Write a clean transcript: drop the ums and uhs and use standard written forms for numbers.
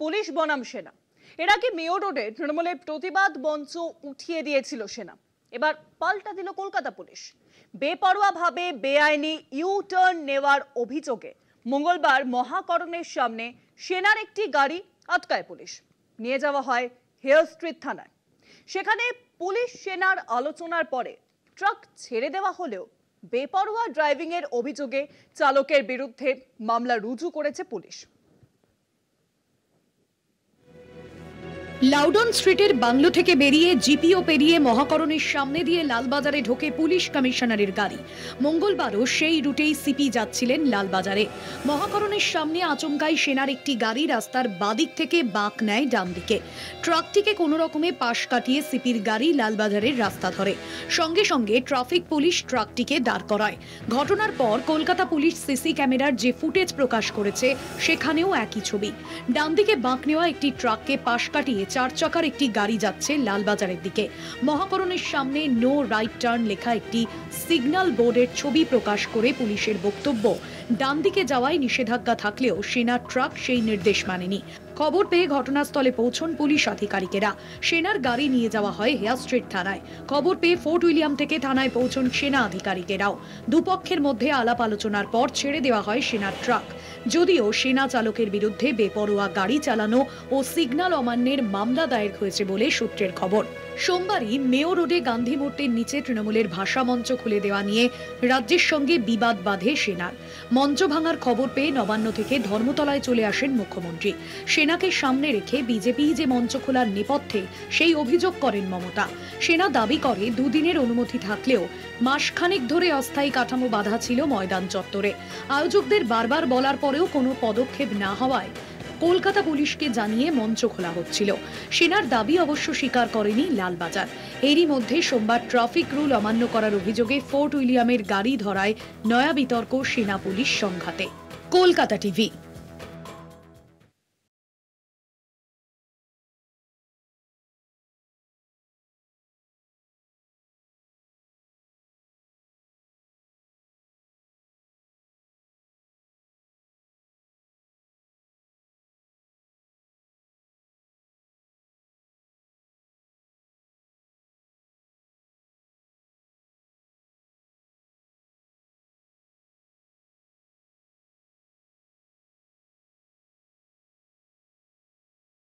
Police বনাম সেনা। এর আগে মেয়ো রোডে তৃণমূলের প্রতিবাদ মঞ্চ উঠিয়ে দিয়েছিল সেনা, এবার পাল্টা দিল কলকাতা পুলিশ। বেপরোয়াভাবে বেআইনি ইউ টার্ন নেওয়ার অভিযোগে মঙ্গলবার মহাকরণের সামনে সেনার একটি গাড়ি আটকায় পুলিশ। নিয়ে যাওয়া হয় হেয়ার স্ট্রিট থানায়। সেখানে পুলিশ সেনার আলোচনার পরে ট্রাক ছেড়ে দেওয়া হলেও বেপরোয়া ড্রাইভিং এর অভিযোগে চালকের বিরুদ্ধে মামলা রুজু করেছে পুলিশ। লাউডন স্ট্রিটের বাংলো থেকে বেরিয়ে জিপিও পেরিয়ে মহাকরণের সামনে দিয়ে লালবাজারে ঢোকে পুলিশ কমিশনারের গাড়ি। মঙ্গলবারও সেই রুটেই সিপি যাচ্ছিলেন লালবাজারে। মহাকরণের সামনে আচমকাই সেনার একটি গাড়ি রাস্তার বাদিক থেকে বাঁক নেয় ডান দিকে। ট্রাকটিকে কোনো রকমে পাশ কাটিয়ে সিপির গাড়ি লালবাজারের রাস্তা ধরে। সঙ্গে সঙ্গে ট্রাফিক পুলিশ ট্রাকটিকে দাঁড় করায়। ঘটনার পর কলকাতা পুলিশ সিসি ক্যামেরার যে ফুটেজ প্রকাশ করেছে সেখানেও একই ছবি। ডান দিকে বাঁক নেওয়া একটি ট্রাককে পাশ কাটিয়ে 4 চাকার একটি গাড়ি যাচ্ছে লালবাজারের দিকে। মহাকরণের সামনে নো রাইট টার্ন লেখা একটি সিগন্যাল বোর্ডের ছবি প্রকাশ করে পুলিশের বক্তব্য, ডান দিকে যাওয়ায় নিষেধাজ্ঞা থাকলেও সেনার ট্রাক সেই নির্দেশ মানেনি। খবর পেয়ে ঘটনাস্থলে পৌঁছন পুলিশ আধিকারিকেরা। সেনার গাড়ি নিয়ে যাওয়া হয় হেয়ার স্ট্রিট থানায়। খবর পেয়ে ফোর্ট উইলিয়াম থেকে থানায় পৌঁছন সেনা আধিকারিকেরাও। দুপক্ষের মধ্যে আলাপ আলোচনার পর ছেড়ে দেওয়া হয় সেনার ট্রাক। যদিও সেনা চালকের বিরুদ্ধে বেপরোয়া গাড়ি চালানো ও সিগন্যাল অমান্যের মামলা দায়ের হয়েছে বলে সূত্রের খবর। সোমবারই মেয়ো রোডে গান্ধী মূর্তির নিচে তৃণমূলের ভাষা মঞ্চ খুলে দেওয়া নিয়ে রাজ্যের সঙ্গে বিবাদ বাধে সেনার। মঞ্চ ভাঙার খবর পেয়ে নবান্ন থেকে ধর্মতলায় চলে আসেন মুখ্যমন্ত্রী। সেনাকে সামনে রেখে বিজেপি যে মঞ্চ খোলার নেপথ্যে সেই অভিযোগ করেন মমতা। সেনা দাবি করে দুদিনের অনুমতি থাকলেও মাসখানেক ধরে অস্থায়ী কাঠামো বাঁধা ছিল ময়দান চত্বরে। আয়োজকদের বারবার বলার পরেও কোনো পদক্ষেপ না হওয়ায় কলকাতা পুলিশকে জানিয়ে মঞ্চ খোলা হচ্ছিল। সেনার দাবি অবশ্য স্বীকার করেনি লালবাজার। এরই মধ্যে সোমবার ট্রাফিক রুল অমান্য করার অভিযোগে ফোর্ট উইলিয়ামের গাড়ি ধরায় নয়া বিতর্ক সেনা পুলিশ সংঘাতে। কলকাতা টিভি।